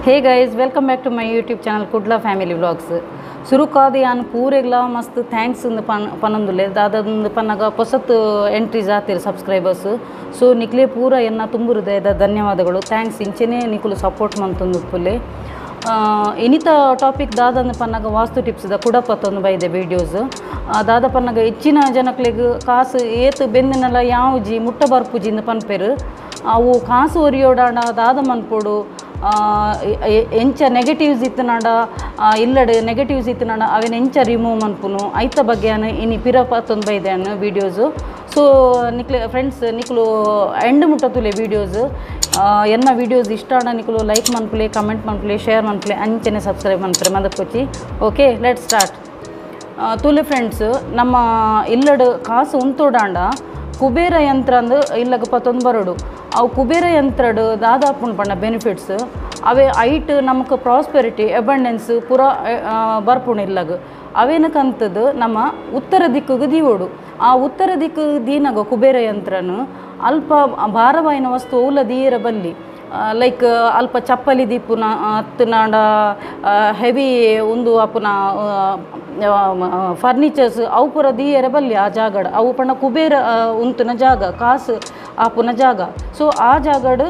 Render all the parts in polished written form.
Hey guys welcome back to my YouTube channel Kudla family vlogs शुरू काद यान पूरेगला मस्त थैंक्स पनंदुले दादा पन्नग पोसत एंट्री जातिर सब्सक्राइबर्स सो निकले पूरा एन्न ತುಂಬು ಹೃದಯದ ಧನ್ಯವಾದಗಳು ಥ್ಯಾಂಕ್ಸ್ ಇಂಚೆನೆ ನಿಕುಲು ಸಪೋರ್ಟ್ ಮಂತೊಂದುಪ್ಪುಲೆ ಇನಿತ topic ದಾದಂದು Pannaga vastu tips the ಕುಡಪತ್ತೊಂದು ಬೈದೆ videos ದಾದ ಪನ್ನಗ ಹೆಚ್ಚಿನ ಜನಕ್ಲೆಗ್ ಕಾಸು ಏತ್ ಬೆನ್ನಿನಲ್ಲ ಯಾವುಜಿ ಮುಟ್ಟ ಬರ್ಪುಜಿಂದ ಪನ್ಪೆರು ಅವು ಕಾಸು ಒರಿಯೋಡಾಂಡ ದಾದ ಮನ್ಪೋಡು ಎಂಚ ನೆಗೆಟಿವ್ಸ್ ಇತ್ತನಾಂಡ ಇಲ್ಲಡೆ ನೆಗೆಟಿವ್ಸ್ ಇತ್ತನಾಂಡ ಅವೇನು ಎಂಚ ರಿಮೂವ್ ಮನ್ಪುನು ಐತ ಬಗ್ಗೆ ಇನಿ ಪಿರಪತ್ತೊಂದು ಬೈದೆ ವಿಡಿಯೋಸು ಸೊ ನಿಕ್ಲೆ ಫ್ರೆಂಡ್ಸ್ ನಿಕ್ಲು ಎಂಡ್ ಮುಟ್ಟತುಲೆ ವಿಡಿಯೋಸ್ ಎನ್ನ ವಿಡಿಯೋಸ್ ಇಷ್ಟ ಆಡ ನಿಕ್ಲು ಲೈಕ್ ಮನ್ಪುಲೆ ಕಮೆಂಟ್ ಮನ್ಪುಲೆ ಶೇರ್ ಮನ್ಪುಲೆ ಅಂಚನೆ ಸಬ್ಸ್ಕ್ರೈಬ್ ಮನ್ಪುಲೆ ಮದಕ್ಕೊಚ್ಚಿ ಓಕೆ ಲೆಟ್ ಸ್ಟಾರ್ಟ್ ತುಲೆ ಫ್ರೆಂಡ್ಸ್ ನಮ್ಮ ಇಲ್ಲಡು ಕಾಸು ಉಂತೋಡಾಂಡ ಕುಬೇರ ಯಂತ್ರ ಅಂದು ಇಲ್ಲಗ ಪತ್ತೊಂದು ಬರೋಡು ಅವು ಕುಬೇರ ಯಂತ್ರಡು ದಾದಾಪುನ್ ಪಂಡ ಬೆನಿಫಿಟ್ಸ್ ಅವೇ ಐಟ್ ನಮಗೆ ಪ್ರಾಸ್ಪೆರಿಟಿ ಅಬಂಡೆನ್ಸ್ ಪೂರ ಬರ್ಪುಣ್ ಇಲ್ಲಗ ಅವೇನಕ್ಕಂತದ್ದು ನಮ್ಮ ಉತ್ತರ ದಿಕ್ಕಿಗೆ ದೀವೋಡು ಆ ಉತ್ತರ ದಿಕ್ಕು ದೀನಾಗ ಕುಬೇರ ಯಂತ್ರನು ಅಲ್ಪ ಭಾರವಾಯಿನ ವಸ್ತು ಔಲ ದೀರ ಬಲ್ಲಿ ಲೈಕ್ ಅಲ್ಪ ಚಪ್ಪಲಿ ದೀಪುನ ಹತ್ತನಾಡ ಹೆವಿ ಒಂದು ಅಪುನ ಫರ್ನಿಚರ್ಸ್ ಅವು ಪೂರ ದೀಯರ ಬಲ್ಲಿ ಆ ಜಾಗಡ್ ಅವು ಪಣ ಕುಬೇರ ಉಂತುನ ಜಾಗ ಕಾಸು ಆಪುನ ಜಾಗ ಸೊ ಆ ಜಾಗಡು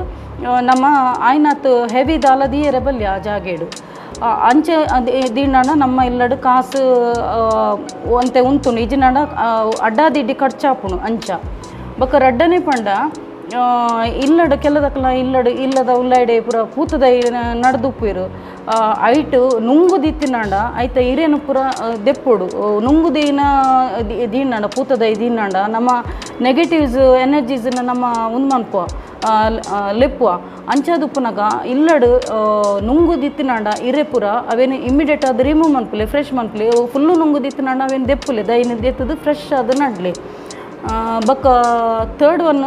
ನಮ್ಮ ಆಯ್ನತ್ತು ಹೆವಿ ದಾಲ ದೀಯರ ಬಲ್ಲಿ ಆ ಜಾಗೇಡು ಅಂಚೆ ದೀನಾಡ ನಮ್ಮ ಇಲ್ಲಡು ಕಾಸು ಅಂತೆ ಉಂತುನು ಇಜಿನಾಡ ಅಡ್ಡಾದಿಡ್ಡಿ ಖರ್ಚಾಪುನು ಅಂಚ ಬೊಕ್ಕ ರಡ್ಡನೆ ಪಂಡ ಇಲ್ಲಡು ಕೆಲದಕ್ಕಲ ಇಲ್ಲಡು ಇಲ್ಲದ ಉಳ್ಳಾಡೆ ಪೂರ ಪೂತದ ನಡೆದುಪ್ಪೇರು ಐಟು ನುಂಗು ದಿತ್ತಿನಾಂಡ ಐತ ಹಿರೇನು ಪೂರ ದೆಪ್ಪುಡು ನುಂಗು ದೀನಾಂಡ ಪೂತದ ದೀನಾಂಡ ನಮ್ಮ ನೆಗೆಟಿವ್ಸ್ ಎನರ್ಜೀಸ್ನ ನಮ್ಮ ಉನ್ಮನ್ಪುವ ಲೆಪ್ಪುವ ಅಂಚಾದುಪ್ಪುನಾಗ ಇಲ್ಲಡು ನುಂಗು ದಿತ್ತಿನಾಂಡ ಹಿರೇಪುರ ಅವೇನು ಇಮ್ಮಿಡಿಯೇಟ್ ಅದು ರಿಮೂವ್ ಮನ್ಪುಲೆ ಫ್ರೆಶ್ ಮನ್ಪುಲೆ ಫುಲ್ಲು ನುಂಗು ದಿತ್ತಿನಾಂಡ ಅವೇನು ದೆಪ್ಪುಲೆ ದೈನ ದೆತ್ತದು ಫ್ರೆಶ್ ಅದು ನಡ್ಲಿ ಬಕ್ಕ ಥರ್ಡ್ ಒನ್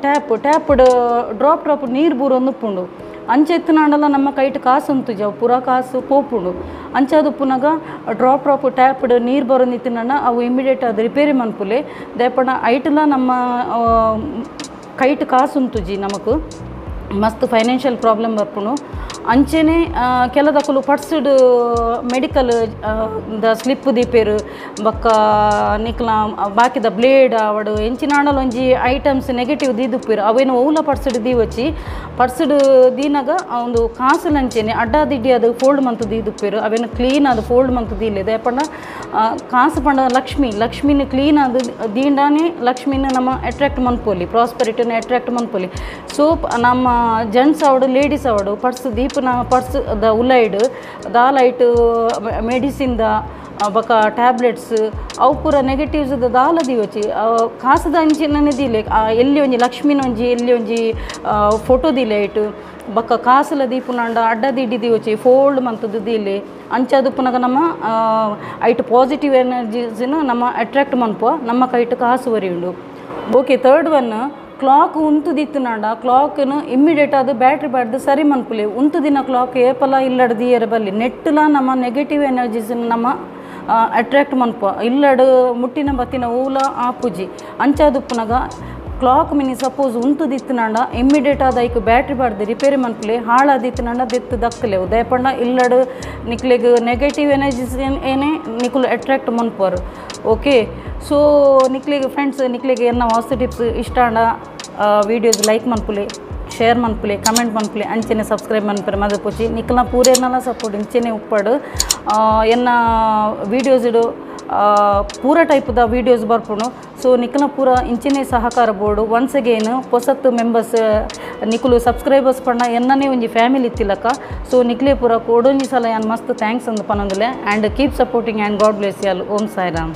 ಟ್ಯಾಪ್ಡ್ ಡ್ರಾಪ್ ನೀರು ಬೂರೊಂದು ಉಪ್ಪುಂಡು ಅಂಚೆ ಎತ್ತಿನಾಂಡಲ್ಲ ನಮ್ಮ ಕೈಟ್ ಕಾಸು ಉಂತುಜ ಪೂರ ಕಾಸು ಪೋಪುಂಡು ಅಂಚಾದು ಉಪ್ಪುನಾಗ ಡ್ರಾಪ್ ಟ್ಯಾಪ್ಡ್ ನೀರು ಬರೋನಿತ್ತಿನಾಂಡ ಅವು ಇಮಿಡಿಯೇಟ್ ಅದು ರಿಪೇರಿ ಮನ್ಪುಲೆ ದಯಪಡ ಐಟಲ್ಲ ನಮ್ಮ ಕೈಟ್ ಕಾಸು ಉಂತುಜಿ ನಮಕ್ ಮಸ್ತ್ ಫೈನಾನ್ಷಿಯಲ್ ಪ್ರಾಬ್ಲಮ್ ಬರ್ಪುಣು ಅಂಚೆನೆ ಕೆಲದಕ್ಕಲು ಪಡ್ಸ್ಡ್ ಮೆಡಿಕಲ್ ದ ಸ್ಲಿಪ್ ದೀಪೇರು ಬಕ್ಕ ನಿಕ್ಲ ಬಾಕಿದ ಬ್ಲೇಡ್ ಅವಡು ಎಂಚಿನಾಡಲು ಒಂಜಿ ಐಟಮ್ಸ್ ನೆಗೆಟಿವ್ ದೀದುಪ್ಪೇರು ಅವೇನು ಓಲ ಪಡ್ಸ್ಡ್ ದೀವಚ್ಚಿ ಪಡ್ಸ್ಡ್ ದೀನಾಗ ಒಂದು ಕಾಸು ಅಂಚೆನೆ ಅಡ್ಡಾದಿಡ್ಡಿ ಅದು ಫೋಲ್ಡ್ ಮಂತು ದೀದುಪ್ಪೇರು ಅವೇನು ಕ್ಲೀನ್ ಅದು ಫೋಲ್ಡ್ ಮಂತು ದೀಲೆ ದಯಪಂಡ ಕಾಸು ಪಂಡ ಲಕ್ಷ್ಮಿನ ಕ್ಲೀನ್ ಅದು ದೀಂಡಾನೆ ಲಕ್ಷ್ಮಿನ ನಮ್ಮ ಅಟ್ರಾಕ್ಟ್ ಮನ್ಪೋಲಿ ಪ್ರಾಸ್ಪರಿಟಿನ ಅಟ್ರಾಕ್ಟ್ ಮನ್ಪೋಲಿ ಸೊ ನಮ್ಮ ಜೆಂಟ್ಸ್ ಅವಡು ಲೇಡೀಸ್ ಅವಡು ಪರ್ಸ್ ದೀಪನ ಪರ್ಸ್ ದ ಉಲೈಡ್ ದಾಲೈಟ್ ಮೆಡಿಸಿನ್ ದ ಬಕ ಟ್ಯಾಬ್ಲೆಟ್ಸ್ ಅವು ಪೂರ ನೆಗೆಟಿವ್ಸ್ ದಾಲ ದಿವಚಿ ಕಾಸದ ಅಂಚಿನ ದಿಲೆ ಎಲ್ಲಿ ಒಂಜಿ ಲಕ್ಷ್ಮಿನ ಒಂಜಿ ಎಲ್ಲಿ ಒಂಜಿ ಫೋಟೋ ದಿಲೆ ಐಟು ಬಕ್ಕ ಕಾಸಲ ದೀಪುನಾಂಡ ಅಡ್ಡದಿಡ್ಡಿ ದಿವಚಿ ಫೋಲ್ಡ್ ಮಂತದ್ದು ದಿಲೆ ಅಂಚದು ಪುನಗ ನಮ್ಮ ಐಟ್ ಪಾಸಿಟಿವ್ ಎನರ್ಜೀಸ್ನು ನಮ್ಮ ಅಟ್ರಾಕ್ಟ್ ಮನ್ಪುವ ನಮ್ಮ ಕೈಟ್ ಕಾಸು ವರಿಯುಂಡು ಓಕೆ ಥರ್ಡ್ ಒನ್ ಕ್ಲಾಕ್ ಉಂತು ದಿತ್ತುನಾಂಡ ಕ್ಲಾಕ್ನು ಇಮ್ಮಿಡಿಯೇಟ್ ಅದು ಬ್ಯಾಟ್ರಿ ಬ್ಯಾಡ್ದು ಸರಿ ಮನ್ಪುಲೆ ಉಂತು ದಿನ ಕ್ಲಾಕ್ ಏಪಲ ಇಲ್ಲಡು ದಿಯರ ಬಲ್ಲಿ ನೆಟ್ಟಲ ನಮ್ಮ ನೆಗೆಟಿವ್ ಎನರ್ಜೀಸ್ನ ನಮ್ಮ ಅಟ್ರಾಕ್ಟ್ ಮನ್ಪುವ ಇಲ್ಲಡು ಮುಟ್ಟಿನ ಬತ್ತಿನ ಊಲ ಆಪುಜಿ ಅಂಚಾದುಪ್ಪುನಾಗ ಕ್ಲಾಕ್ ಮಿನಿ ಸಪೋಸ್ ಉಂತು ದಿತ್ತುನಾಂಡ ಇಮ್ಮಿಡಿಯೇಟ್ ಆದ ಐಕ್ ಬ್ಯಾಟ್ರಿ ಬಾಡ್ದು ರಿಪೇರಿ ಮನ್ಪುಲೆ ಹಾಳಾದಿತ್ತನಾಂಡ ದೆತ್ತು ದಕ್ಕಲೆವು ದಯಪಂಡ ಇಲ್ಲಡು ನಿಕ್ಲೆಗ್ ನೆಗೆಟಿವ್ ಎನರ್ಜೀಸ್ ಏನೇ ನಿಕ್ಲು ಅಟ್ರಾಕ್ಟ್ ಮನ್ಪುವರು ಓಕೆ ಸೊ ನಿಕ್ಲೆಗ್ ಫ್ರೆಂಡ್ಸ್ ನಿಕ್ಲೆಗೆ ಎನ್ನ ವಾಸ್ತು ಟಿಪ್ಸ್ ಇಷ್ಟ ಆಂಡ ವೀಡಿಯೋಸ್ ಲೈಕ್ ಮನ್ಪುಲೆ ಶೇರ್ ಮನ್ಪುಲೆ ಕಮೆಂಟ್ ಮನ್ಪುಲೆ ಅಂಚೆನೆ ಸಬ್ಸ್ಕ್ರೈಬ್ ಮನ್ಪುಲೆ ಮದ ಪೋಚಿ ನಿಕ್ಲ ಪೂರೇನಲ್ಲ ಸಪೋರ್ಟ್ ಇಂಚೆನೆ ಉಪ್ಪಡು ಎನ್ನ ವೀಡಿಯೋಸ್ ಇಡು ಪೂರ ಟೈಪ್ದ ವೀಡಿಯೋಸ್ ಬರ್ಪುಣು ಸೊ ನಿಕ್ಲ ಪೂರ ಇಂಚಿನೇ ಸಹಕಾರ ಬೋರ್ಡು ಒನ್ಸ್ ಅಗೇನ್ ಹೊಸತ್ತು ಮೆಂಬರ್ಸ್ ನಿಕ್ಲು ಸಬ್ಸ್ಕ್ರೈಬರ್ಸ್ ಪಂಡ ಎನ್ನನೇ ಒಂಜಿ ಫ್ಯಾಮಿಲಿ ಇತ್ತಿಲಕ ಸೊ ನಿಕ್ಲೆ ಪೂರ ಕೋಡೊಂಜಿ ಸಲ ಯಾನ್ ಮಸ್ತ್ ಥ್ಯಾಂಕ್ಸ್ ಅಂದು ಪನೊಂದುಲೆ and keep supporting and God bless you all Om Sairam.